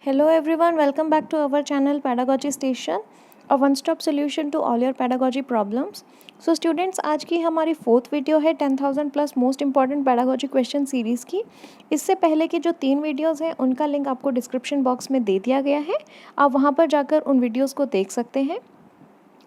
Hello everyone, welcome back to our channel Pedagogy Station, a one-stop solution to all your pedagogy problems. So students, आज की हमारी fourth video है 10,000 plus most important pedagogy question series की। इससे पहले की जो 3 वीडियोस हैं उनका लिंक आपको डिस्क्रिप्शन बॉक्स में दे दिया गया है, आप वहां पर जाकर उन वीडियोस को देख सकते हैं।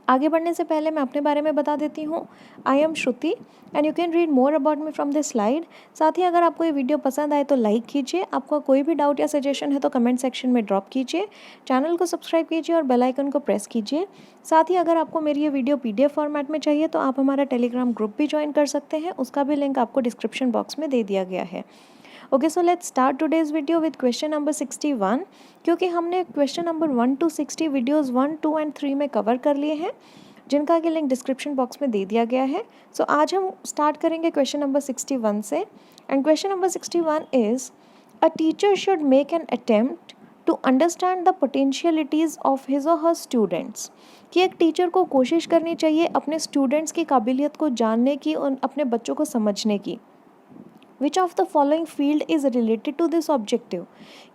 आगे बढ़ने से पहले मैं अपने बारे में बता देती हूँ। I am Shruti and you can read more about me from this slide. साथ ही अगर आपको ये वीडियो पसंद आए तो लाइक कीजिए, आपका कोई भी डाउट या सजेशन है तो कमेंट सेक्शन में ड्रॉप कीजिए, चैनल को सब्सक्राइब कीजिए और बेल आइकन को प्रेस कीजिए। साथ ही अगर आपको मेरी ये वीडियो PDF फॉर्मेट में चाहिए तो आप हमारा टेलीग्राम ग्रुप भी ज्वाइन कर सकते हैं, उसका भी लिंक आपको डिस्क्रिप्शन बॉक्स में दे दिया गया है। Okay, so let's start today's video with question number 61। क्योंकि हमने question number 1 to 60 videos 1, 2 and 3 में कवर कर लिए हैं, जिनका कि लिंक डिस्क्रिप्शन बॉक्स में दे दिया गया है। सो आज हम स्टार्ट करेंगे क्वेश्चन नंबर 61 से। And question number 61 is a teacher should make an attempt to understand the potentialities of his or her students. कि एक टीचर को कोशिश करनी चाहिए अपने स्टूडेंट्स की काबिलियत को जानने की और अपने बच्चों को समझने की। Which of the following field is related to this objective.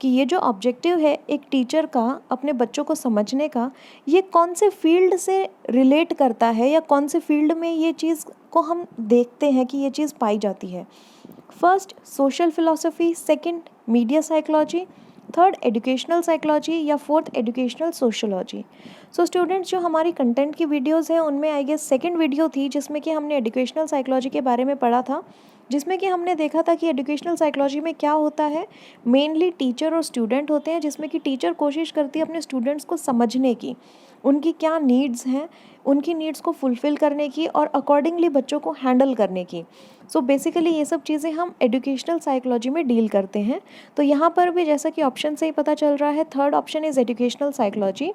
कि ये जो ऑब्जेक्टिव है एक टीचर का अपने बच्चों को समझने का, ये कौन से फील्ड से रिलेट करता है या कौन से फील्ड में ये चीज़ को हम देखते हैं कि ये चीज़ पाई जाती है। First social philosophy, second media psychology, third educational psychology या fourth educational sociology. So students, जो हमारी कंटेंट की वीडियोस हैं उनमें आई गेस सेकंड वीडियो थी जिसमें कि हमने एजुकेशनल साइकोलॉजी के बारे में पढ़ा था, जिसमें कि हमने देखा था कि एजुकेशनल साइकोलॉजी में क्या होता है। मेनली टीचर और स्टूडेंट होते हैं, जिसमें कि टीचर कोशिश करती है अपने स्टूडेंट्स को समझने की, उनकी क्या नीड्स हैं, उनकी नीड्स को फुलफ़िल करने की और अकॉर्डिंगली बच्चों को हैंडल करने की। सो बेसिकली ये सब चीज़ें हम एजुकेशनल साइकोलॉजी में डील करते हैं। तो यहाँ पर भी जैसा कि ऑप्शन से ही पता चल रहा है, third option is educational psychology.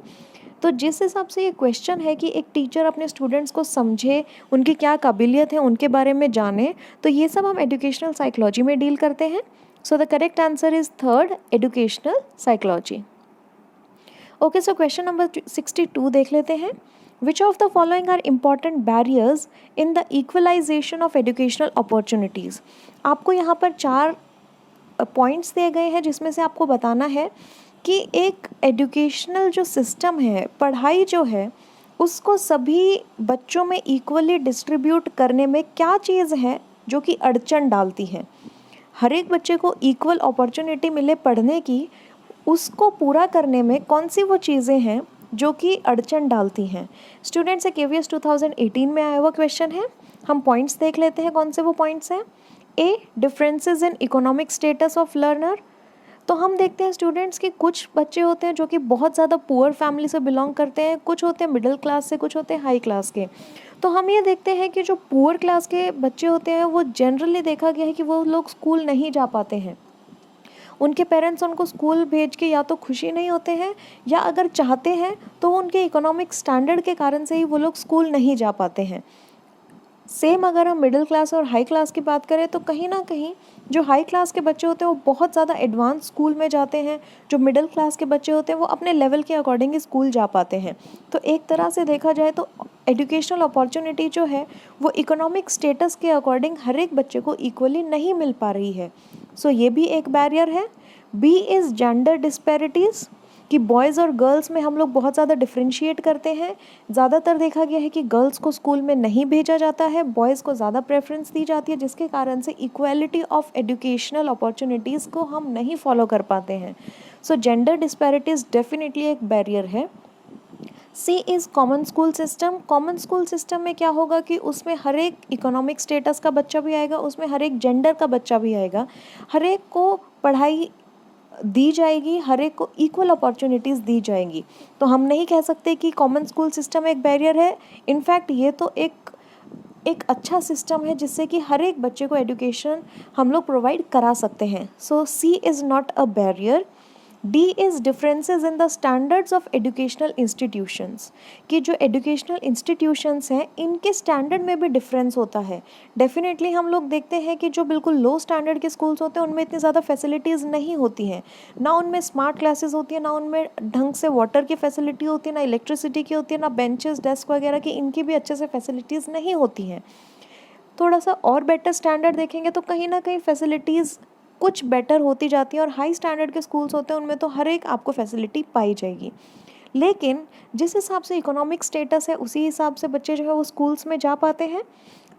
तो जिस हिसाब से ये क्वेश्चन है कि एक टीचर अपने स्टूडेंट्स को समझे, उनकी क्या काबिलियत है उनके बारे में जाने, तो ये सब हम एजुकेशनल साइकोलॉजी में डील करते हैं। So the correct answer is third, educational psychology. Okay, so question number 62 देख लेते हैं। Which of the following are important barriers in the equalization of educational opportunities. आपको यहाँ पर 4 पॉइंट्स दिए गए हैं जिसमें से आपको बताना है कि एक एजुकेशनल जो सिस्टम है, पढ़ाई जो है, उसको सभी बच्चों में इक्वली डिस्ट्रीब्यूट करने में क्या चीज़ है जो कि अड़चन डालती है। हर एक बच्चे को इक्वल अपॉर्चुनिटी मिले पढ़ने की, उसको पूरा करने में कौन सी वो चीज़ें हैं जो कि अड़चन डालती हैं। स्टूडेंट्स, एक KVS 2018 में आया हुआ क्वेश्चन है। हम पॉइंट्स देख लेते हैं कौन से वो पॉइंट्स हैं। A, differences in economic status of learner. तो हम देखते हैं स्टूडेंट्स कि कुछ बच्चे होते हैं जो कि बहुत ज़्यादा पुअर फैमिली से बिलोंग करते हैं, कुछ होते हैं मिडिल क्लास से, कुछ होते हैं हाई क्लास के। तो हम ये देखते हैं कि जो पुअर क्लास के बच्चे होते हैं वो जनरली देखा गया है कि वो लोग स्कूल नहीं जा पाते हैं। उनके पेरेंट्स उनको स्कूल भेज के या तो खुशी नहीं होते हैं, या अगर चाहते हैं तो उनके इकोनॉमिक स्टैंडर्ड के कारण से ही वो लोग स्कूल नहीं जा पाते हैं। सेम अगर हम मिडिल क्लास और हाई क्लास की बात करें तो कहीं ना कहीं जो हाई क्लास के बच्चे होते हैं वो बहुत ज़्यादा एडवांस स्कूल में जाते हैं, जो मिडिल क्लास के बच्चे होते हैं वो अपने लेवल के अकॉर्डिंग स्कूल जा पाते हैं। तो एक तरह से देखा जाए तो एजुकेशनल अपॉर्चुनिटी जो है वो इकोनॉमिक स्टेटस के अकॉर्डिंग हर एक बच्चे को इक्वली नहीं मिल पा रही है। सो ये भी एक बैरियर है। B is gender disparities. कि बॉयज़ और गर्ल्स में हम लोग बहुत ज़्यादा डिफ्रेंशिएट करते हैं। ज़्यादातर देखा गया है कि गर्ल्स को स्कूल में नहीं भेजा जाता है, बॉयज़ को ज़्यादा प्रेफरेंस दी जाती है, जिसके कारण से इक्वालिटी ऑफ एजुकेशनल अपॉर्चुनिटीज़ को हम नहीं फॉलो कर पाते हैं। सो जेंडर डिस्पैरिटीज़ डेफिनेटली एक बैरियर है। C is common school system. Common school system में क्या होगा कि उसमें हर एक इकोनॉमिक स्टेटस का बच्चा भी आएगा, उसमें हर एक जेंडर का बच्चा भी आएगा, हर एक को पढ़ाई दी जाएगी, हर एक को इक्वल अपॉर्चुनिटीज़ दी जाएंगी। तो हम नहीं कह सकते कि कॉमन स्कूल सिस्टम एक बैरियर है। इनफैक्ट ये तो एक अच्छा सिस्टम है जिससे कि हर एक बच्चे को एजुकेशन हम लोग प्रोवाइड करा सकते हैं। So C is not a barrier. D is differences in the standards of educational institutions. कि जो एजुकेशनल इंस्टीट्यूशंस हैं इनके स्टैंडर्ड में भी डिफरेंस होता है। डेफिनेटली हम लोग देखते हैं कि जो बिल्कुल लो स्टैंडर्ड के स्कूल्स होते हैं उनमें इतनी ज़्यादा फैसिलिटीज़ नहीं होती हैं, ना उनमें स्मार्ट क्लासेस होती है, ना उनमें ढंग से वाटर की फैसिलिटी होती है, ना इलेक्ट्रिसिटी की होती है, ना बेंचेस डेस्क वगैरह की इनकी भी अच्छे से फैसिलिटीज़ नहीं होती हैं। थोड़ा सा और बेटर स्टैंडर्ड देखेंगे तो कहीं ना कहीं फैसिलिटीज़ कुछ बेटर होती जाती है और हाई स्टैंडर्ड के स्कूल्स होते हैं उनमें तो हर एक आपको फैसिलिटी पाई जाएगी। लेकिन जिस हिसाब से इकोनॉमिक स्टेटस है उसी हिसाब से बच्चे जो है वो स्कूल्स में जा पाते हैं।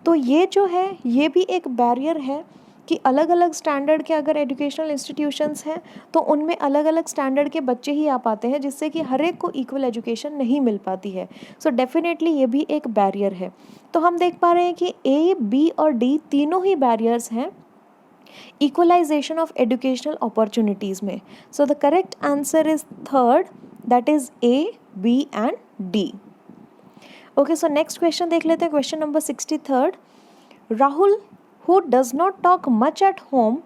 तो ये जो है ये भी एक बैरियर है कि अलग अलग स्टैंडर्ड के अगर एजुकेशनल इंस्टीट्यूशंस हैं तो उनमें अलग अलग स्टैंडर्ड के बच्चे ही आ पाते हैं, जिससे कि हर एक को इक्वल एजुकेशन नहीं मिल पाती है। सो डेफिनेटली ये भी एक बैरियर है। तो हम देख पा रहे हैं कि ए, बी और डी तीनों ही बैरियर्स हैं इक्वलाइजेशन ऑफ एजुकेशनल अपॉर्चुनिटीज़ में। So the correct answer is third, that is A, B and D. Okay, so next question देख लेते हैं, question number 63। Rahul who does not talk much at home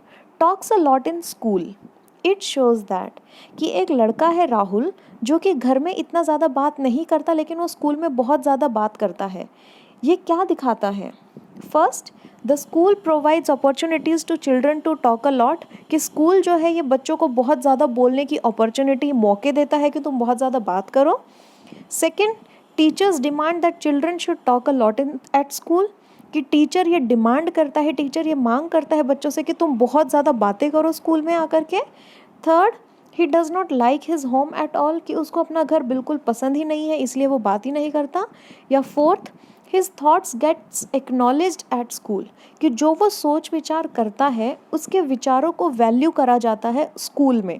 talks a lot in school. It shows that कि एक लड़का है राहुल जो कि घर में इतना ज़्यादा बात नहीं करता लेकिन वो स्कूल में बहुत ज़्यादा बात करता है। ये क्या दिखाता है? First, the school provides opportunities to children to talk a lot, कि स्कूल जो है ये बच्चों को बहुत ज़्यादा बोलने की अपॉर्चुनिटी, मौके देता है कि तुम बहुत ज़्यादा बात करो। Second, teachers demand that children should talk a lot in eight school, कि टीचर ये डिमांड करता है, टीचर ये मांग करता है बच्चों से कि तुम बहुत ज़्यादा बातें करो स्कूल में आकर के। Third, he does not like his home at all, कि उसको अपना घर बिल्कुल पसंद ही नहीं है इसलिए वो बात ही नहीं करता। या fourth, his thoughts gets acknowledged at school, कि जो वो सोच विचार करता है उसके विचारों को वैल्यू करा जाता है स्कूल में।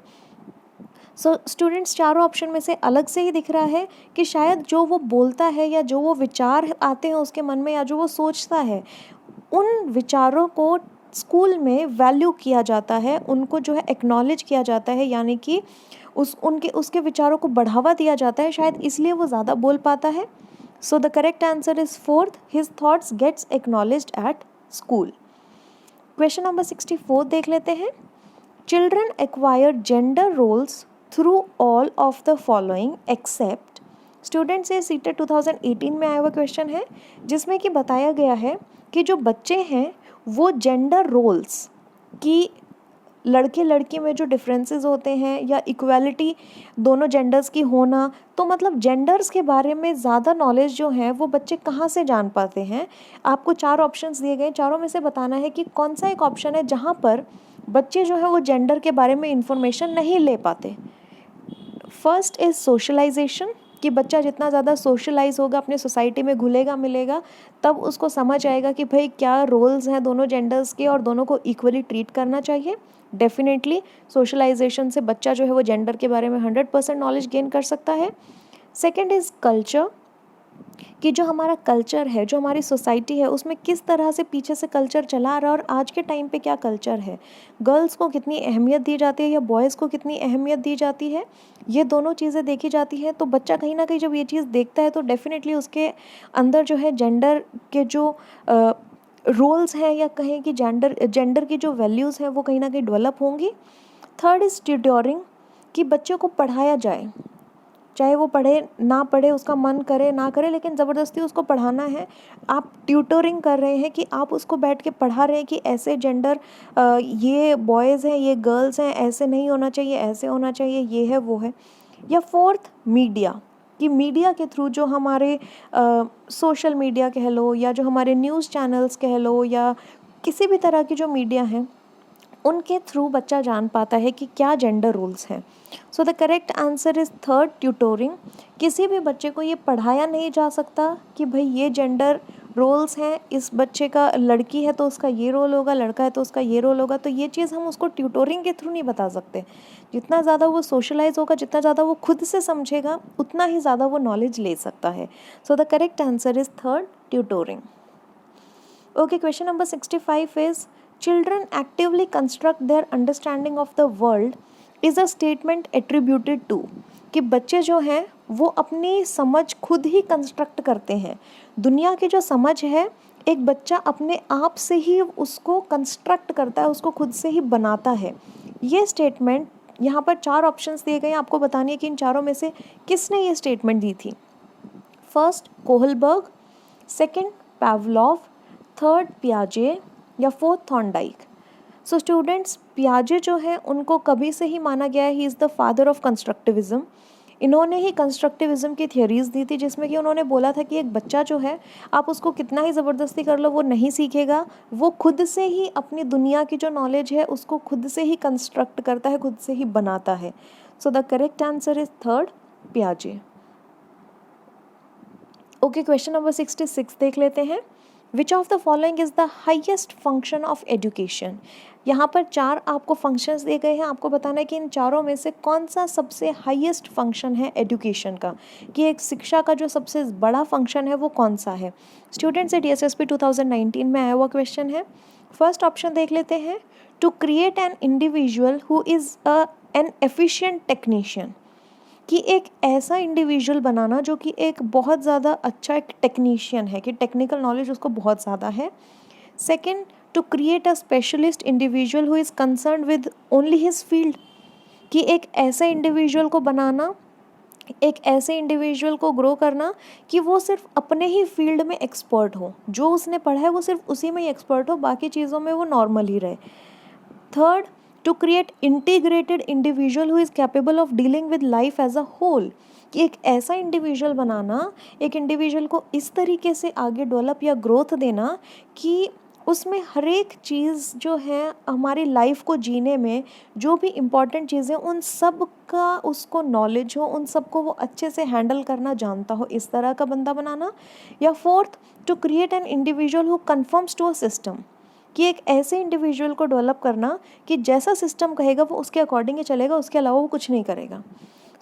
सो स्टूडेंट्स, चारों ऑप्शन में से अलग से ही दिख रहा है कि शायद जो वो बोलता है या जो वो विचार आते हैं उसके मन में या जो वो सोचता है उन विचारों को स्कूल में वैल्यू किया जाता है, उनको जो है एक्नॉलेज किया जाता है, यानी कि उसके विचारों को बढ़ावा दिया जाता है, शायद इसलिए वो ज़्यादा बोल पाता है। So the correct answer is fourth, his thoughts gets acknowledged at school. Question number 64 देख लेते हैं। Children acquire gender roles through all of the following except. Student से सीटेट 2018 में आया हुआ क्वेश्चन है जिसमें कि बताया गया है कि जो बच्चे हैं वो जेंडर रोल्स की, लड़के लड़की में जो डिफरेंसेस होते हैं या इक्वालिटी दोनों जेंडर्स की होना, तो मतलब जेंडर्स के बारे में ज़्यादा नॉलेज जो है वो बच्चे कहाँ से जान पाते हैं। आपको 4 ऑप्शंस दिए गए, चारों में से बताना है कि कौन सा एक ऑप्शन है जहाँ पर बच्चे जो है वो जेंडर के बारे में इंफॉर्मेशन नहीं ले पाते। फर्स्ट इज़ सोशलाइजेशन, कि बच्चा जितना ज़्यादा सोशलाइज होगा, अपने सोसाइटी में घुलेगा मिलेगा, तब उसको समझ आएगा कि भाई क्या रोल्स हैं दोनों जेंडर्स के और दोनों को इक्वली ट्रीट करना चाहिए। डेफिनेटली सोशलाइजेशन से बच्चा जो है वो जेंडर के बारे में 100% नॉलेज गेन कर सकता है। सेकेंड इज़ कल्चर, कि जो हमारा कल्चर है, जो हमारी सोसाइटी है, उसमें किस तरह से पीछे से कल्चर चला रहा है और आज के टाइम पे क्या कल्चर है, गर्ल्स को कितनी अहमियत दी जाती है या बॉयज़ को कितनी अहमियत दी जाती है, ये दोनों चीज़ें देखी जाती हैं। तो बच्चा कहीं ना कहीं जब ये चीज़ देखता है तो डेफिनेटली उसके अंदर जो है जेंडर के जो रोल्स हैं या कहें कि जेंडर की जो वैल्यूज़ हैं वो कहीं ना कहीं डेवलप होंगी। थर्ड इज़ ट्यूटोरिंग, कि बच्चों को पढ़ाया जाए, चाहे वो पढ़े ना पढ़े, उसका मन करे ना करे, लेकिन ज़बरदस्ती उसको पढ़ाना है। आप ट्यूटरिंग कर रहे हैं कि आप उसको बैठ के पढ़ा रहे हैं कि ऐसे जेंडर, ये बॉयज़ हैं, ये गर्ल्स हैं, ऐसे नहीं होना चाहिए, ऐसे होना चाहिए, ये है वो है। या फोर्थ, मीडिया, कि मीडिया के थ्रू जो हमारे सोशल मीडिया कह लो या जो हमारे न्यूज़ चैनल्स कह लो या किसी भी तरह की जो मीडिया हैं उनके थ्रू बच्चा जान पाता है कि क्या जेंडर रोल्स हैं। So the correct answer is third, tutoring. किसी भी बच्चे को ये पढ़ाया नहीं जा सकता कि भाई ये जेंडर रोल्स हैं, इस बच्चे का लड़की है तो उसका ये रोल होगा, लड़का है तो उसका ये रोल होगा, तो ये चीज़ हम उसको ट्यूटोरिंग के थ्रू नहीं बता सकते। जितना ज़्यादा वो सोशलाइज होगा, जितना ज़्यादा वो खुद से समझेगा, उतना ही ज़्यादा वो नॉलेज ले सकता है। So the correct answer is third, tutoring. Okay, question number 65 is children actively construct their understanding of the world is a statement attributed to, कि बच्चे जो हैं वो अपनी समझ खुद ही कंस्ट्रक्ट करते हैं। दुनिया की जो समझ है एक बच्चा अपने आप से ही उसको कंस्ट्रक्ट करता है, उसको खुद से ही बनाता है। ये स्टेटमेंट, यहाँ पर 4 ऑप्शंस दिए गए हैं, आपको बतानी है कि इन चारों में से किसने ये स्टेटमेंट दी थी। First, Kohlberg, second, Pavlov, third, पियाजे या फोर्थ, थॉर्नडाइक। सो स्टूडेंट्स, पियाजे जो है उनको कभी से ही माना गया है, he is the father of constructivism. इन्होंने ही कंस्ट्रक्टिविज्म की थियरीज़ दी थी, जिसमें कि उन्होंने बोला था कि एक बच्चा जो है आप उसको कितना ही ज़बरदस्ती कर लो वो नहीं सीखेगा, वो खुद से ही अपनी दुनिया की जो नॉलेज है उसको खुद से ही कंस्ट्रक्ट करता है, खुद से ही बनाता है। So the correct answer is third, पियाजे। ओके, क्वेश्चन नंबर 66 देख लेते हैं। Which of the following is the highest function of education. यहाँ पर 4 आपको फंक्शंस दिए गए हैं, आपको बताना है कि इन चारों में से कौन सा सबसे हाईएस्ट फंक्शन है एजुकेशन का, कि एक शिक्षा का जो सबसे बड़ा फंक्शन है वो कौन सा है। स्टूडेंट्स से DSSP 2019 में आया हुआ क्वेश्चन है। फर्स्ट ऑप्शन देख लेते हैं, to create an individual who is an efficient technician, कि एक ऐसा इंडिविजुअल बनाना जो कि एक बहुत ज़्यादा अच्छा एक टेक्नीशियन है, कि टेक्निकल नॉलेज उसको बहुत ज़्यादा है। Second, to create a specialist individual who is concern with only his field, कि एक ऐसे इंडिविजुअल को बनाना, एक ऐसे इंडिविजुअल को ग्रो करना कि वो सिर्फ अपने ही फील्ड में एक्सपर्ट हो, जो उसने पढ़ा है वो सिर्फ उसी में ही एक्सपर्ट हो, बाकी चीज़ों में वो नॉर्मल ही रहे। Third, to create integrated individual who is capable of dealing with life as a whole, कि एक ऐसा इंडिविजुअल बनाना, एक इंडिविजुअल को इस तरीके से आगे डेवलप या ग्रोथ देना कि उसमें हर एक चीज़ जो है हमारी लाइफ को जीने में जो भी इम्पॉर्टेंट चीज़ें उन सब का उसको नॉलेज हो, उन सबको वो अच्छे से हैंडल करना जानता हो, इस तरह का बंदा बनाना। या fourth, to create an individual who conforms to a system, कि एक ऐसे इंडिविजुअल को डेवलप करना कि जैसा सिस्टम कहेगा वो उसके अकॉर्डिंग ही चलेगा, उसके अलावा वो कुछ नहीं करेगा।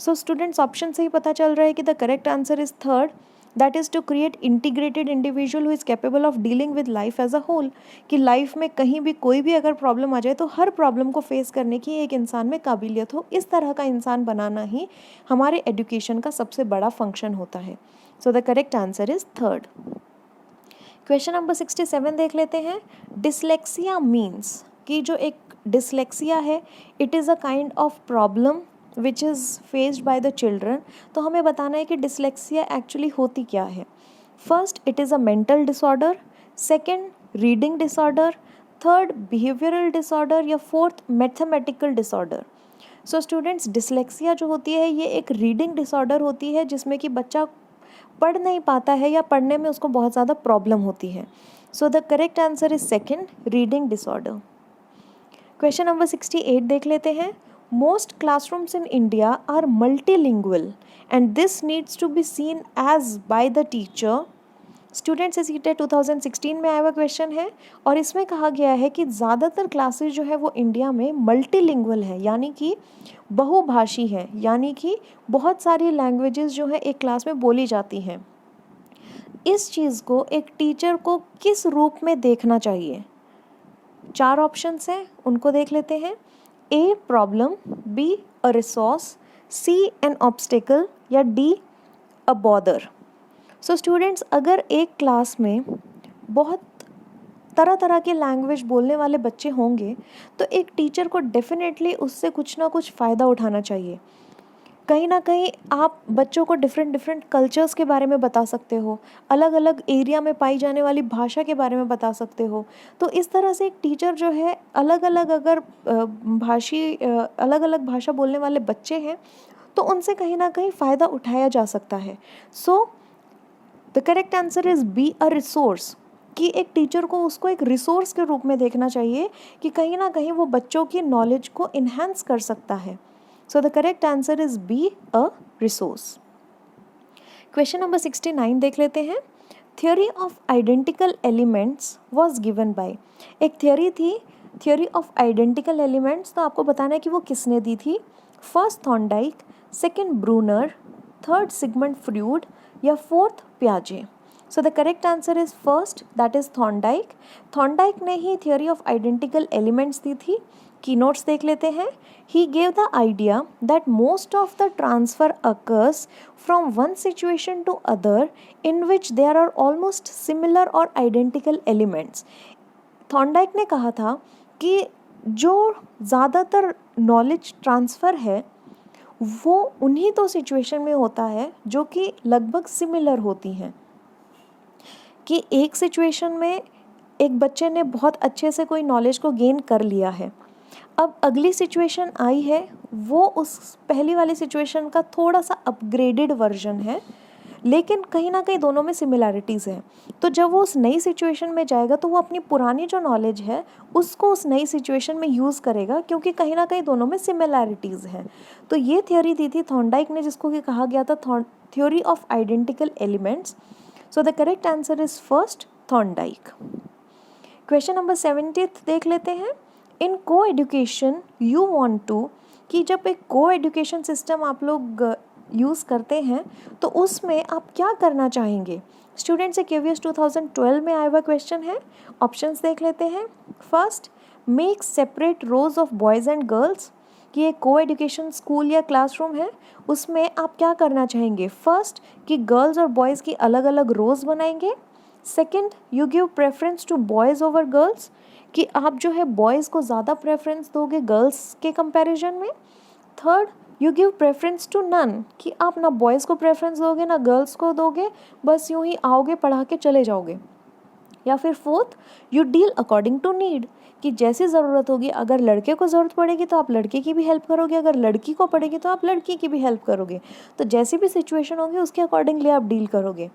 सो स्टूडेंट्स, ऑप्शन से ही पता चल रहा है कि the correct answer is third, that is to create integrated individual who is capable of dealing with life as a whole, कि लाइफ में कहीं भी कोई भी अगर प्रॉब्लम आ जाए तो हर प्रॉब्लम को फेस करने की एक इंसान में काबिलियत हो, इस तरह का इंसान बनाना ही हमारे एजुकेशन का सबसे बड़ा फंक्शन होता है। So the correct answer is third. Question number 67 देख लेते हैं। डिसलेक्सिया मीन्स, कि जो एक डिसलेक्सिया है it is a kind of problem which is faced by the children. तो हमें बताना है कि डिसलेक्सिया एक्चुअली होती क्या है। First, it is a mental disorder, second reading disorder, third behavioural disorder, या fourth mathematical disorder. So students, dyslexia जो होती है ये एक रीडिंग डिसऑर्डर होती है, जिसमें कि बच्चा पढ़ नहीं पाता है या पढ़ने में उसको बहुत ज़्यादा प्रॉब्लम होती है। So the correct answer is second, reading disorder. Question number 68 देख लेते हैं। Most classrooms in India are multilingual and this needs to be seen as by the teacher. Students से सीटेट 2016 में आया हुआ क्वेश्चन है, और इसमें कहा गया है कि ज़्यादातर क्लासेस जो है वो इंडिया में मल्टीलिंगुअल है, यानी कि बहुभाषी है, यानी कि बहुत सारी लैंग्वेजेस जो है एक क्लास में बोली जाती हैं। इस चीज़ को एक टीचर को किस रूप में देखना चाहिए? 4 ऑप्शंस हैं, उनको देख लेते हैं। A problem, B a resource, C an obstacle, या D a bother. So students, अगर एक क्लास में बहुत तरह तरह के लैंग्वेज बोलने वाले बच्चे होंगे तो एक टीचर को डेफिनेटली उससे कुछ ना कुछ फ़ायदा उठाना चाहिए। कहीं ना कहीं आप बच्चों को डिफरेंट कल्चर्स के बारे में बता सकते हो, अलग अलग एरिया में पाई जाने वाली भाषा के बारे में बता सकते हो। तो इस तरह से एक टीचर जो है अलग अलग अगर अलग अलग भाषा बोलने वाले बच्चे हैं तो उनसे कहीं ना कहीं फ़ायदा उठाया जा सकता है। So the correct answer is B a resource, कि एक टीचर को उसको एक रिसोर्स के रूप में देखना चाहिए कि कहीं ना कहीं वो बच्चों की नॉलेज को इन्हेंस कर सकता है। So the correct answer is B a resource. Question number 69 देख लेते हैं। Theory of identical elements was given by, एक थ्योरी थी थ्योरी ऑफ आइडेंटिकल एलिमेंट्स, तो आपको बताना है कि वो किसने दी थी। First Thorndike, second Bruner, third Sigmund Freud, या फोर्थ पियाजे। So the correct answer is first, that is Thorndike. Thorndike ने ही थ्योरी ऑफ आइडेंटिकल एलिमेंट्स दी थी। की नोट्स देख लेते हैं। He gave the idea that most of the transfer occurs from one situation to other in which there are almost similar और identical elements. Thorndike ने कहा था कि जो ज़्यादातर नॉलेज ट्रांसफ़र है वो उन्हीं तो सिचुएशन में होता है जो कि लगभग सिमिलर होती हैं, कि एक सिचुएशन में एक बच्चे ने बहुत अच्छे से कोई नॉलेज को गेन कर लिया है, अब अगली सिचुएशन आई है, वो उस पहली वाली सिचुएशन का थोड़ा सा अपग्रेडेड वर्जन है, लेकिन कहीं ना कहीं दोनों में सिमिलैरिटीज़ हैं। तो जब वो उस नई सिचुएशन में जाएगा तो वो अपनी पुरानी जो नॉलेज है उसको उस नई सिचुएशन में यूज़ करेगा, क्योंकि कहीं ना कहीं दोनों में सिमिलैरिटीज़ हैं। तो ये थ्योरी दी थी थॉर्नडाइक ने, जिसको कि कहा गया था theory of identical elements. So the correct answer is first, Thorndike. Question number 70 देख लेते हैं। इन को एजुकेशन यू वांट टू, कि जब एक को एजुकेशन सिस्टम आप लोग यूज़ करते हैं तो उसमें आप क्या करना चाहेंगे। स्टूडेंट्स से KVS 2012 में आया हुआ क्वेश्चन है। ऑप्शंस देख लेते हैं। First, make separate rose of boys and girls, कि एक को एजुकेशन स्कूल या क्लासरूम है, उसमें आप क्या करना चाहेंगे। फर्स्ट, कि गर्ल्स और बॉयज़ की अलग अलग रोज बनाएंगे। Second, you give preference to boys over girls, कि आप जो है बॉयज़ को ज़्यादा प्रेफरेंस दोगे गर्ल्स के कंपैरिजन में। Third, you give preference to none, कि आप ना बॉयज़ को प्रेफरेंस दोगे ना गर्ल्स को दोगे, बस यूं ही आओगे पढ़ा के चले जाओगे। या फिर fourth, you deal according to need, कि जैसी ज़रूरत होगी, अगर लड़के को ज़रूरत पड़ेगी तो आप लड़के की भी हेल्प करोगे, अगर लड़की को पड़ेगी तो आप लड़की की भी हेल्प करोगे। तो जैसी भी सिचुएशन होगी उसके अकॉर्डिंगली आप डील करोगे।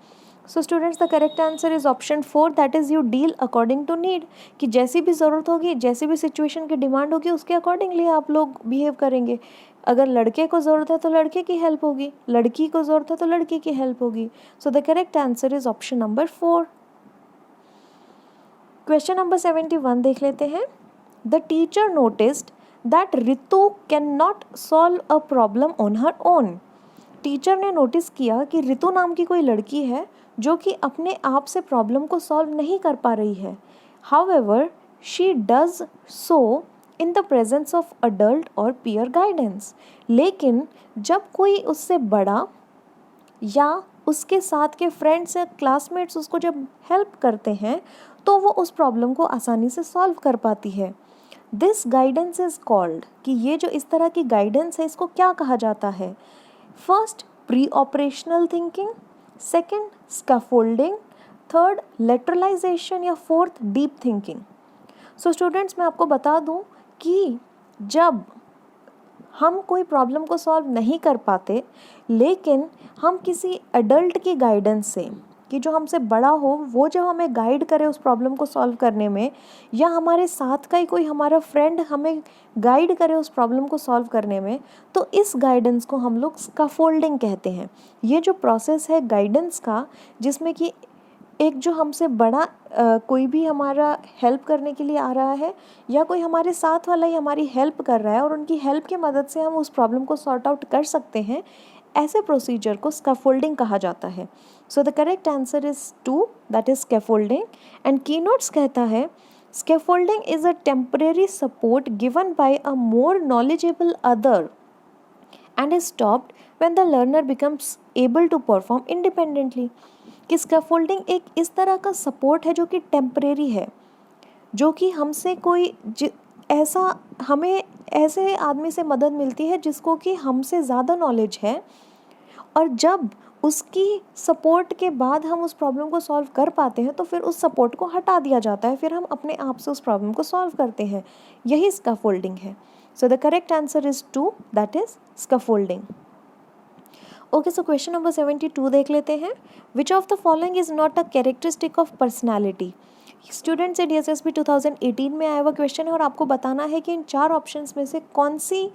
So students, the correct answer is option 4, that is you deal according to need, कि जैसी भी ज़रूरत होगी, जैसी भी सिचुएशन की डिमांड होगी उसके अकॉर्डिंगली आप लोग बिहेव करेंगे। अगर लड़के को ज़रूरत है तो लड़के की हेल्प होगी, लड़की को ज़रूरत है तो लड़की की हेल्प होगी। सो the correct answer is option number 4। Question number 71 देख लेते हैं। The teacher noticed that Ritu can not solve a problem on her own. Teacher ने नोटिस किया कि रितु नाम की कोई लड़की है जो कि अपने आप से प्रॉब्लम को सॉल्व नहीं कर पा रही है। However she does so in the presence of adult और पीयर गाइडेंस। लेकिन जब कोई उससे बड़ा या उसके साथ के फ्रेंड्स या क्लासमेट्स उसको जब हेल्प करते हैं तो वो उस प्रॉब्लम को आसानी से सॉल्व कर पाती है। दिस गाइडेंस इज कॉल्ड, कि ये जो इस तरह की गाइडेंस है इसको क्या कहा जाता है। First, pre operational thinking. Second, scaffolding. Third, lateralisation. या fourth, deep thinking. So students, मैं आपको बता दूं कि जब हम कोई प्रॉब्लम को सॉल्व नहीं कर पाते, लेकिन हम किसी एडल्ट की गाइडेंस से, कि जो हमसे बड़ा हो वो जब हमें गाइड करे उस प्रॉब्लम को सॉल्व करने में, या हमारे साथ का ही कोई हमारा फ्रेंड हमें गाइड करे उस प्रॉब्लम को सॉल्व करने में, तो इस गाइडेंस को हम लोग स्कैफोल्डिंग कहते हैं। ये जो प्रोसेस है गाइडेंस का, जिसमें कि एक जो हमसे बड़ा कोई भी हमारा हेल्प करने के लिए आ रहा है, या कोई हमारे साथ वाला ही हमारी हेल्प कर रहा है और उनकी हेल्प की मदद से हम उस प्रॉब्लम को सॉर्ट आउट कर सकते हैं, ऐसे प्रोसीजर को स्कैफोल्डिंग कहा जाता है। So the correct answer is 2, that is scaffolding. And keynotes कहता है, scaffolding is a temporary support given by a more knowledgeable other and is stopped when the learner becomes able to perform independently। कि scaffolding एक इस तरह का support है जो कि टेम्परेरी है, जो कि हमसे कोई हमें ऐसे आदमी से मदद मिलती है जिसको कि हमसे ज़्यादा नॉलेज है, और जब उसकी सपोर्ट के बाद हम उस प्रॉब्लम को सॉल्व कर पाते हैं तो फिर उस सपोर्ट को हटा दिया जाता है, फिर हम अपने आप से उस प्रॉब्लम को सॉल्व करते हैं। यही स्कैफोल्डिंग है। So the correct answer is 2, that is scaffolding. Okay, so question number 72 देख लेते हैं। Which of the following is not a characteristic of personality. Students DSSB 2018 में आया हुआ क्वेश्चन है, और आपको बताना है कि इन 4 ऑप्शंस में से कौन सी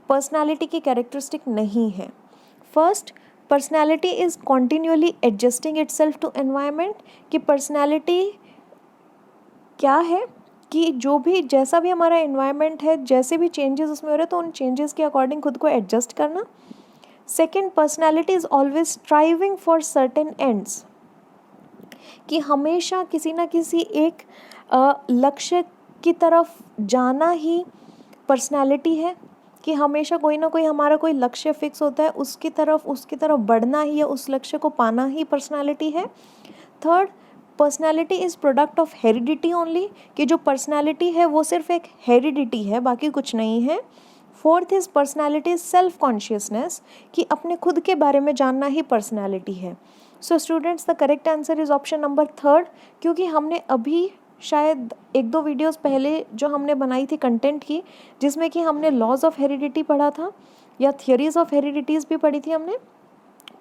पर्सनैलिटी की कैरेक्टरिस्टिक नहीं है। First, personality is continuously adjusting itself to environment. कि पर्सनैलिटी क्या है कि जो भी जैसा भी हमारा एनवायरनमेंट है, जैसे भी चेंजेस उसमें हो रहे हैं तो उन चेंजेस के अकॉर्डिंग खुद को एडजस्ट करना। Second, personality is always striving for certain ends. कि हमेशा किसी ना किसी एक लक्ष्य की तरफ जाना ही पर्सनैलिटी है, कि हमेशा कोई ना कोई हमारा कोई लक्ष्य फिक्स होता है, उसकी तरफ बढ़ना ही या उस लक्ष्य को पाना ही पर्सनैलिटी है। Third, personality is product of heredity only. कि जो पर्सनैलिटी है वो सिर्फ एक हेरिडिटी है, बाकी कुछ नहीं है। Fourth is personality is self consciousness. कि अपने खुद के बारे में जानना ही पर्सनैलिटी है। सो students, the correct answer is option number 3, क्योंकि हमने अभी शायद 1-2 वीडियोस पहले जो हमने बनाई थी कंटेंट की, जिसमें कि हमने लॉज ऑफ हेरिडिटी पढ़ा था या थियरीज ऑफ हेरिडिटीज़ भी पढ़ी थी हमने।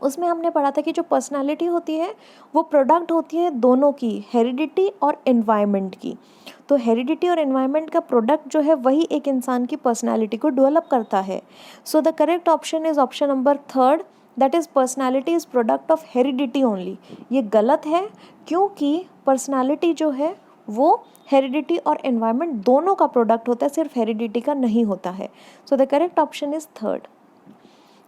उसमें हमने पढ़ा था कि जो पर्सनालिटी होती है वो प्रोडक्ट होती है दोनों की, हेरिडिटी और एनवायरनमेंट की। तो हेरिडिटी और एनवायरनमेंट का प्रोडक्ट जो है वही एक इंसान की पर्सनालिटी को डेवलप करता है। So the correct option is option number 3, that is personality is product of heredity only. ये गलत है क्योंकि पर्सनालिटी जो है वो हेरिडिटी और एनवायरनमेंट दोनों का प्रोडक्ट होता है, सिर्फ हेरिडिटी का नहीं होता है। So the correct option is 3rd।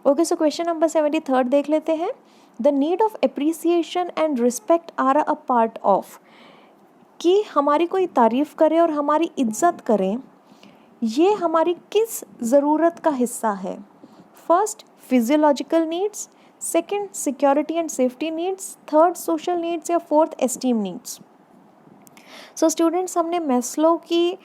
Okay, so question number 73 देख लेते हैं। The need of appreciation and respect are a part of, कि हमारी कोई तारीफ़ करे और हमारी इज्जत करें, ये हमारी किस ज़रूरत का हिस्सा है? First, physiological needs, second, security and safety needs, third, social needs, या fourth, esteem needs. So students, हमने मैस्लो की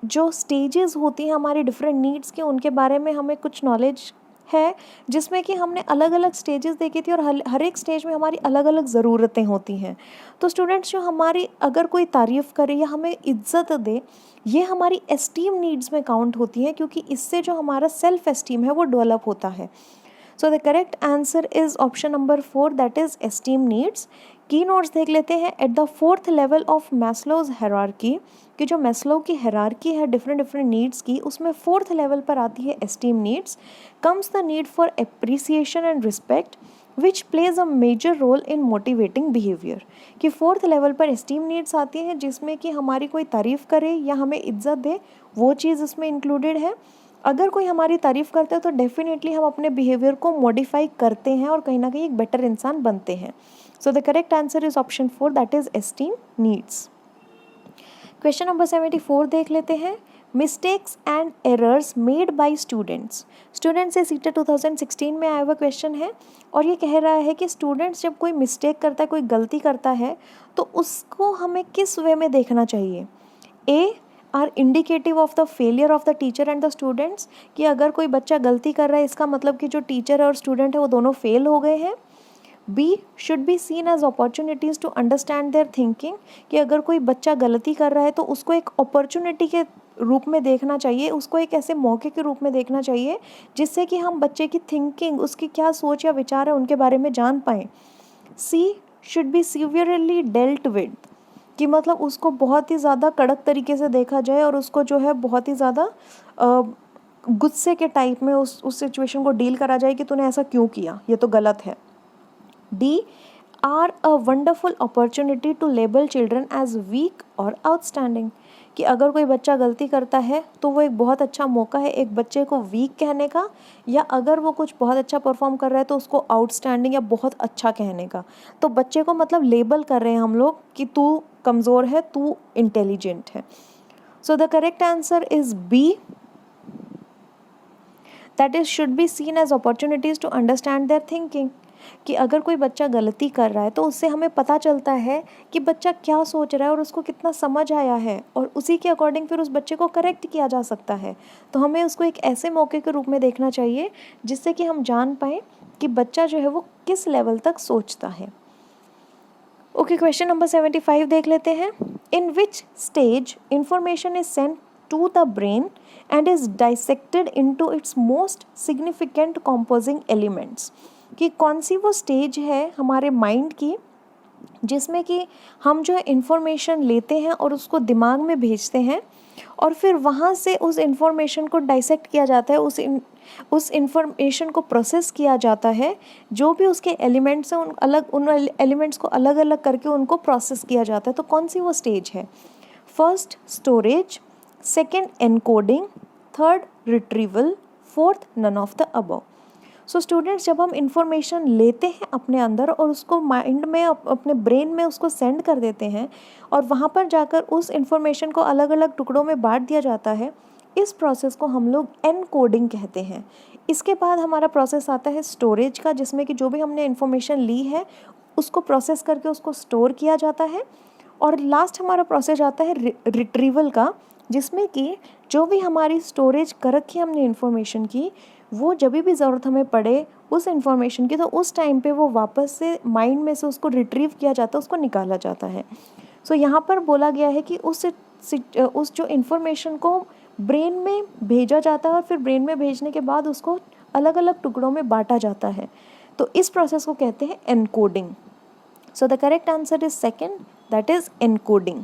जो स्टेजेस होती हैं हमारी डिफरेंट नीड्स के, उनके बारे में हमें कुछ नॉलेज है, जिसमें कि हमने अलग अलग स्टेजेस देखी थी और हर एक स्टेज में हमारी अलग अलग ज़रूरतें होती हैं। तो स्टूडेंट्स, जो हमारी अगर कोई तारीफ़ करे या हमें इज्जत दे, ये हमारी एस्टीम नीड्स में काउंट होती है, क्योंकि इससे जो हमारा सेल्फ एस्टीम है वो डेवलप होता है। So the correct answer is option number 4, that is esteem needs. की नोट्स देख लेते हैं। At the 4th level of Maslow's hierarchy, कि जो मैस्लो की हायरार्की है डिफरेंट नीड्स की, उसमें 4th लेवल पर आती है esteem needs. Comes the need for appreciation and respect which plays a major role in motivating behaviour, कि 4th लेवल पर एस्टीम नीड्स आती हैं जिसमें कि हमारी कोई तारीफ़ करे या हमें इज्जत दे, वो चीज़ उसमें इंक्लूडेड है। अगर कोई हमारी तारीफ़ करता है तो डेफिनेटली हम अपने बिहेवियर को मॉडिफाई करते हैं और कहीं ना कहीं एक बेटर इंसान बनते हैं। So the correct answer is option 4, that is esteem needs. Question number 74 देख लेते हैं। Mistakes and errors made by students. Student से सीटेट 2016 में आया हुआ क्वेश्चन है और ये कह रहा है कि स्टूडेंट्स जब कोई मिस्टेक करता है, कोई गलती करता है, तो उसको हमें किस वे में देखना चाहिए? A R indicative of the failure of the teacher and the students, कि अगर कोई बच्चा गलती कर रहा है इसका मतलब कि जो टीचर और स्टूडेंट है वो दोनों फेल हो गए हैं। B should be seen as opportunities to understand their thinking, कि अगर कोई बच्चा गलती कर रहा है तो उसको एक अपॉर्चुनिटी के रूप में देखना चाहिए, उसको एक ऐसे मौके के रूप में देखना चाहिए जिससे कि हम बच्चे की थिंकिंग, उसकी क्या सोच या विचार है उनके बारे में जान पाएँ। She should be severely dealt with, कि मतलब उसको बहुत ही ज़्यादा कड़क तरीके से देखा जाए और उसको जो है बहुत ही ज़्यादा गुस्से के टाइप में उस सिचुएशन को डील करा जाए कि तूने ऐसा क्यों किया, ये तो गलत है। D are a wonderful opportunity to label children as weak और आउटस्टैंडिंग, कि अगर कोई बच्चा गलती करता है तो वो एक बहुत अच्छा मौका है एक बच्चे को वीक कहने का, या अगर वो कुछ बहुत अच्छा परफॉर्म कर रहा है तो उसको आउटस्टैंडिंग या बहुत अच्छा कहने का। तो बच्चे को मतलब लेबल कर रहे हैं हम लोग कि तू कमज़ोर है, तू इंटेलिजेंट है। So the correct answer is B, that is should be seen as opportunities to understand their thinking, कि अगर कोई बच्चा गलती कर रहा है तो उससे हमें पता चलता है कि बच्चा क्या सोच रहा है और उसको कितना समझ आया है, और उसी के अकॉर्डिंग फिर उस बच्चे को करेक्ट किया जा सकता है। तो हमें उसको एक ऐसे मौके के रूप में देखना चाहिए जिससे कि हम जान पाएँ कि बच्चा जो है वो किस लेवल तक सोचता है। ओके, क्वेश्चन नंबर 75 देख लेते हैं। In which stage information is sent to the brain and is dissected into its most significant composing elements, कि कौन सी वो स्टेज है हमारे माइंड की जिसमें कि हम जो है इन्फॉर्मेशन लेते हैं और उसको दिमाग में भेजते हैं और फिर वहाँ से उस इन्फॉर्मेशन को डाइसेक्ट किया जाता है, उस इन्फॉर्मेशन को प्रोसेस किया जाता है, जो भी उसके एलिमेंट्स हैं उन एलिमेंट्स को अलग अलग करके उनको प्रोसेस किया जाता है। तो कौन सी वो स्टेज है? First storage, second encoding, third retrieval, fourth none of the above. So students, जब हम इंफॉर्मेशन लेते हैं अपने अंदर और उसको माइंड में अपने ब्रेन में उसको सेंड कर देते हैं और वहाँ पर जाकर उस इंफॉर्मेशन को अलग अलग टुकड़ों में बांट दिया जाता है, इस प्रोसेस को हम लोग एनकोडिंग कहते हैं। इसके बाद हमारा प्रोसेस आता है स्टोरेज का, जिसमें कि जो भी हमने इंफॉर्मेशन ली है उसको प्रोसेस करके उसको स्टोर किया जाता है, और लास्ट हमारा प्रोसेस आता है रिट्रीवल का, जिसमें कि जो भी हमारी स्टोरेज कर रखी हमने इन्फॉर्मेशन की, वो जब भी ज़रूरत हमें पड़े उस इन्फॉर्मेशन की, तो उस टाइम पे वो वापस से माइंड में से उसको रिट्रीव किया जाता है, उसको निकाला जाता है। सो यहाँ पर बोला गया है कि उस जो इन्फॉर्मेशन को ब्रेन में भेजा जाता है और फिर ब्रेन में भेजने के बाद उसको अलग अलग टुकड़ों में बांटा जाता है, तो इस प्रोसेस को कहते हैं encoding. So the correct answer is second, that is encoding.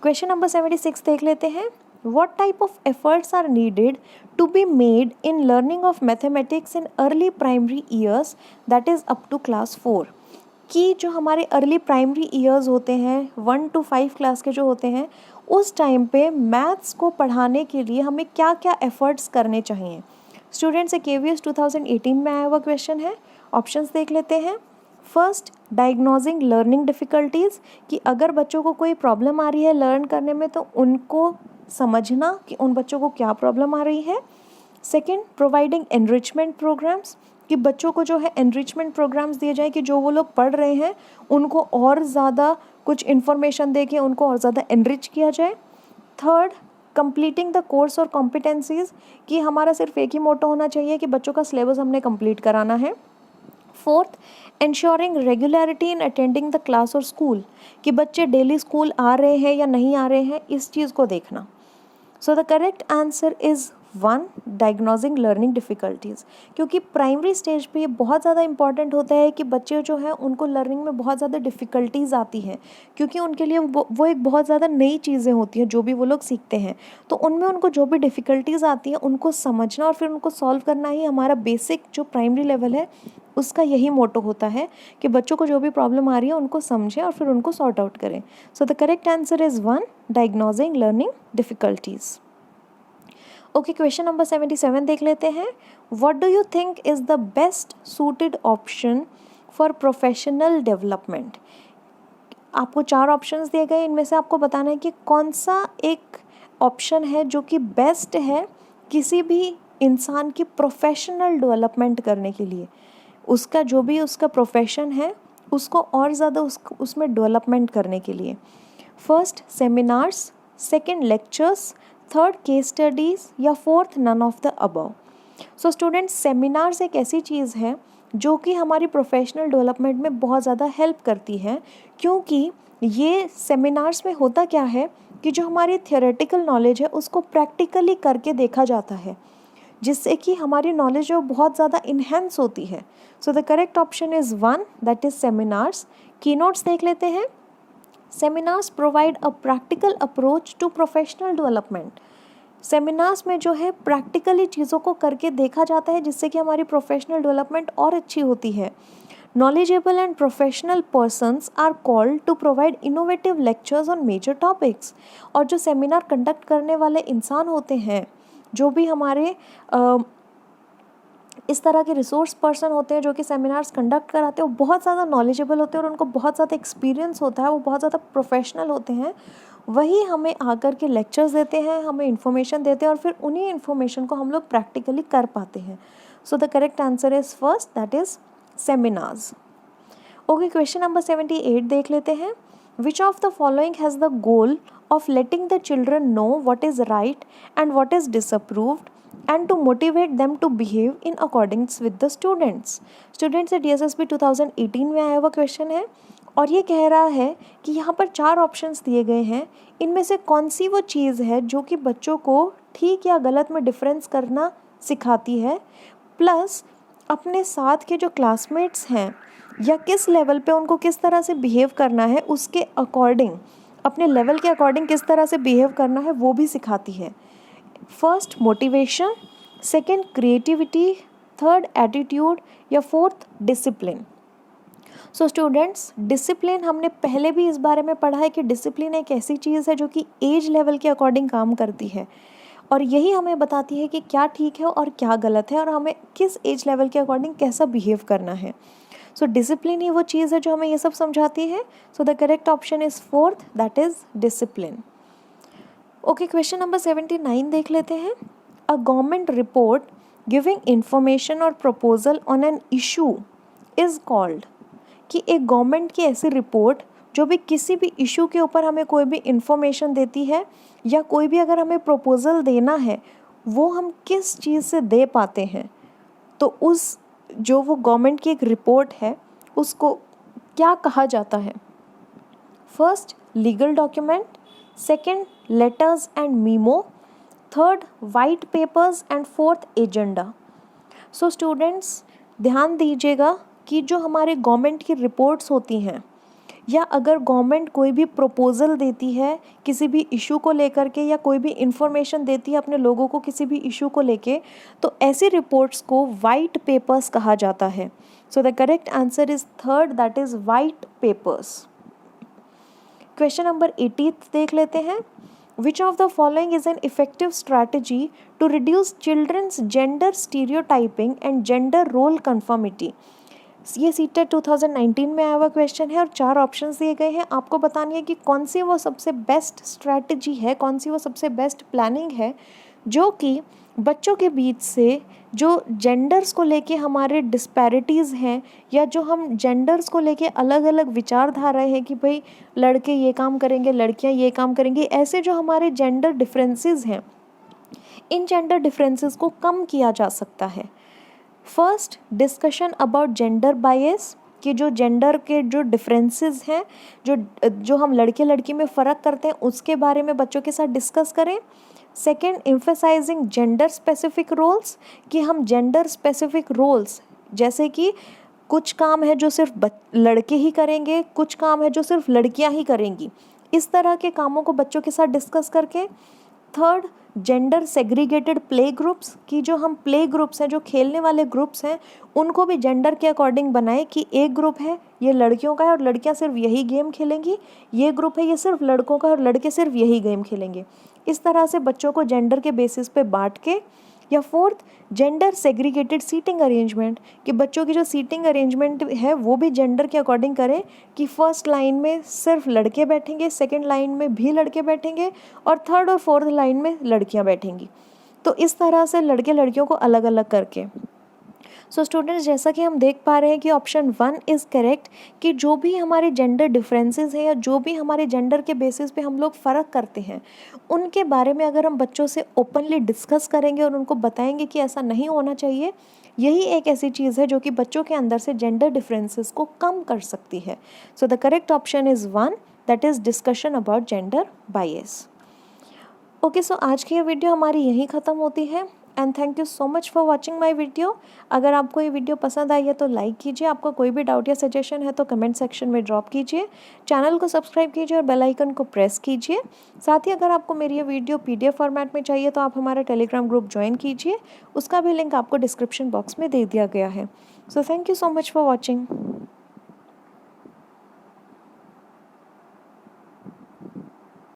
Question number 76 देख लेते हैं। What type of efforts are needed to be made in learning of mathematics in early primary years, that is up to class 4? कि जो हमारे early primary years होते हैं 1 to 5 class के जो होते हैं, उस टाइम पे मैथ्स को पढ़ाने के लिए हमें क्या क्या एफर्ट्स करने चाहिए। स्टूडेंट्स, एक KVS 2018 में आया हुआ क्वेश्चन है। ऑप्शंस देख लेते हैं। फर्स्ट, डायग्नोजिंग लर्निंग डिफ़िकल्टीज़, कि अगर बच्चों को कोई प्रॉब्लम आ रही है लर्न करने में तो उनको समझना कि उन बच्चों को क्या प्रॉब्लम आ रही है। सेकंड, प्रोवाइडिंग एनरिचमेंट प्रोग्राम्स, कि बच्चों को जो है एनरिचमेंट प्रोग्राम्स दिए जाए कि जो वो लोग पढ़ रहे हैं उनको और ज़्यादा कुछ इन्फॉर्मेशन दे के उनको और ज़्यादा एनरिच किया जाए। थर्ड, कंप्लीटिंग द कोर्स और कॉम्पिटेंसीज, कि हमारा सिर्फ एक ही मोटो होना चाहिए कि बच्चों का सिलेबस हमने कंप्लीट कराना है। Fourth, ensuring regularity in attending the class और स्कूल, कि बच्चे डेली स्कूल आ रहे हैं या नहीं आ रहे हैं, इस चीज़ को देखना। सो the correct answer is 1, diagnosing learning difficulties, क्योंकि प्राइमरी स्टेज पे ये बहुत ज़्यादा इंपॉर्टेंट होता है कि बच्चे जो हैं उनको लर्निंग में बहुत ज़्यादा डिफ़िकल्टीज़ आती हैं, क्योंकि उनके लिए वो एक बहुत ज़्यादा नई चीज़ें होती हैं जो भी वो लोग सीखते हैं, तो उनमें उनको जो भी डिफ़िकल्टीज़ आती हैं उनको समझना और फिर उनको सॉल्व करना ही हमारा बेसिक जो प्राइमरी लेवल है उसका यही मोटो होता है कि बच्चों को जो भी प्रॉब्लम आ रही है उनको समझें और फिर उनको सॉर्ट आउट करें। सो the correct answer is 1, diagnosing learning difficulties. Okay, question number 77 देख लेते हैं। What do you think is the best suited option for professional development? आपको 4 ऑप्शंस दिए गए, इनमें से आपको बताना है कि कौन सा एक ऑप्शन है जो कि बेस्ट है किसी भी इंसान की प्रोफेशनल डेवलपमेंट करने के लिए। उसका जो भी उसका प्रोफेशन है उसको और ज़्यादा उसमें डेवलपमेंट करने के लिए। First, seminars, second, lectures, third, case studies, या fourth, none of the above. So students, seminars एक ऐसी चीज़ है जो कि हमारी प्रोफेशनल डेवलपमेंट में बहुत ज़्यादा हेल्प करती है, क्योंकि ये सेमिनार्स में होता क्या है कि जो हमारी थियोरेटिकल नॉलेज है उसको प्रैक्टिकली करके देखा जाता है, जिससे कि हमारी नॉलेज जो बहुत ज़्यादा इन्हेंस होती है। So the correct option is 1, that is seminars. Keynotes देख लेते हैं। Seminars provide a practical approach to professional development. Seminars में जो है प्रैक्टिकली चीज़ों को करके देखा जाता है, जिससे कि हमारी प्रोफेशनल डेवलपमेंट और अच्छी होती है। Knowledgeable and professional persons are called to provide innovative lectures on major topics। और जो सेमिनार कंडक्ट करने वाले इंसान होते हैं, जो भी हमारे इस तरह के रिसोर्स पर्सन होते हैं जो कि सेमिनार्स कंडक्ट कराते हैं, वो बहुत ज़्यादा नॉलेजेबल होते हैं और उनको बहुत ज़्यादा एक्सपीरियंस होता है, वो बहुत ज़्यादा प्रोफेशनल होते हैं। वही हमें आकर के लेक्चर्स देते हैं, हमें इन्फॉर्मेशन देते हैं और फिर उन्हीं इन्फॉर्मेशन को हम लोग प्रैक्टिकली कर पाते हैं। So the correct answer is first, that is seminars. Okay, question number 78 देख लेते हैं। Which of the following has the goal of letting the children know what is right and what is disapproved and to motivate them to behave in accordance with the students। Students से DSSB 2018 में आया हुआ question है और ये कह रहा है कि यहाँ पर 4 ऑप्शंस दिए गए हैं, इनमें से कौन सी वो चीज़ है जो कि बच्चों को ठीक या गलत में डिफरेंस करना सिखाती है, प्लस अपने साथ के जो क्लासमेट्स हैं या किस लेवल पे उनको किस तरह से बिहेव करना है, उसके अकॉर्डिंग, अपने लेवल के अकॉर्डिंग किस तरह से बिहेव करना है वो भी सिखाती है। First, motivation, second, creativity, third, attitude, या fourth, discipline. So students, discipline हमने पहले भी इस बारे में पढ़ा है कि डिसिप्लिन एक ऐसी चीज़ है जो कि एज लेवल के अकॉर्डिंग काम करती है और यही हमें बताती है कि क्या ठीक है और क्या गलत है और हमें किस एज लेवल के अकॉर्डिंग कैसा बिहेव करना है। सो डिसिप्लिन ही वो चीज़ है जो हमें ये सब समझाती है। So the correct option is fourth, that is discipline. Okay, question number 79 देख लेते हैं। A government report giving information or proposal on an issue is called, कि एक गवर्नमेंट की ऐसी रिपोर्ट जो भी किसी भी इशू के ऊपर हमें कोई भी इंफॉर्मेशन देती है या कोई भी अगर हमें प्रपोजल देना है वो हम किस चीज़ से दे पाते हैं, तो उस जो वो गवर्नमेंट की एक रिपोर्ट है उसको क्या कहा जाता है। First legal document, second letters and memo, third white papers and fourth agenda. So students ध्यान दीजिएगा कि जो हमारे गवर्नमेंट की रिपोर्ट्स होती हैं या अगर गवर्नमेंट कोई भी प्रपोज़ल देती है किसी भी इशू को लेकर के या कोई भी इंफॉर्मेशन देती है अपने लोगों को किसी भी इशू को लेके, तो ऐसी रिपोर्ट्स को वाइट पेपर्स कहा जाता है। So the correct answer is third, that is white papers. Question number 18 देख लेते हैं। Which of the following is an effective strategy to reduce children's gender stereotyping and gender role conformity? ये CTET 2019 में आया हुआ क्वेश्चन है और 4 options दिए गए हैं। आपको बतानी है कि कौन सी वो सबसे बेस्ट स्ट्रैटेजी है, कौन सी वो सबसे बेस्ट प्लानिंग है जो कि बच्चों के बीच से जो जेंडर्स को लेके हमारे डिस्पैरिटीज़ हैं या जो हम जेंडर्स को लेके अलग अलग विचारधाराएं हैं कि भाई लड़के ये काम करेंगे, लड़कियां ये काम करेंगी, ऐसे जो हमारे जेंडर डिफरेंसेस हैं, इन जेंडर डिफरेंसेस को कम किया जा सकता है। फर्स्ट, डिस्कशन अबाउट जेंडर बायस, कि जो जेंडर के जो डिफरेंसेस हैं, जो हम लड़के लड़की में फ़र्क करते हैं, उसके बारे में बच्चों के साथ डिस्कस करें। Second, emphasizing gender specific roles, कि हम जेंडर स्पेसिफिक रोल्स जैसे कि कुछ काम है जो सिर्फ लड़के ही करेंगे, कुछ काम है जो सिर्फ लड़कियां ही करेंगी, इस तरह के कामों को बच्चों के साथ डिस्कस करके। Third, gender segregated play groups, कि जो हम प्ले ग्रुप्स हैं, जो खेलने वाले ग्रुप्स हैं, उनको भी जेंडर के अकॉर्डिंग बनाएं कि एक ग्रुप है ये लड़कियों का है और लड़कियां सिर्फ यही गेम खेलेंगी, ये ग्रुप है ये सिर्फ लड़कों का है और लड़के सिर्फ यही गेम खेलेंगे। इस तरह से बच्चों को जेंडर के बेसिस पे बांट के। या fourth, gender segregated seating arrangement, कि बच्चों की जो सीटिंग अरेंजमेंट है वो भी जेंडर के अकॉर्डिंग करें कि फर्स्ट लाइन में सिर्फ लड़के बैठेंगे, सेकंड लाइन में भी लड़के बैठेंगे और थर्ड और फोर्थ लाइन में लड़कियां बैठेंगी। तो इस तरह से लड़के लड़कियों को अलग अलग करके। सो स्टूडेंट्स, जैसा कि हम देख पा रहे हैं कि ऑप्शन 1 इज़ करेक्ट, कि जो भी हमारे जेंडर डिफरेंसेस हैं या जो भी हमारे जेंडर के बेसिस पे हम लोग फ़र्क करते हैं, उनके बारे में अगर हम बच्चों से ओपनली डिस्कस करेंगे और उनको बताएंगे कि ऐसा नहीं होना चाहिए, यही एक ऐसी चीज़ है जो कि बच्चों के अंदर से जेंडर डिफरेंसेस को कम कर सकती है। So the correct option is 1, that is discussion about gender bias. Okay, so आज की ये वीडियो हमारी यहीं ख़त्म होती है and thank you so much for watching my video. अगर आपको ये वीडियो पसंद आई है तो लाइक कीजिए, आपका कोई भी डाउट या सजेशन है तो कमेंट सेक्शन में ड्रॉप कीजिए, चैनल को सब्सक्राइब कीजिए और बेल आइकन को प्रेस कीजिए। साथ ही अगर आपको मेरी ये वीडियो PDF फॉर्मेट में चाहिए तो आप हमारा टेलीग्राम ग्रुप ज्वाइन कीजिए, उसका भी लिंक आपको डिस्क्रिप्शन बॉक्स में दे दिया गया है। So thank you so much for watching.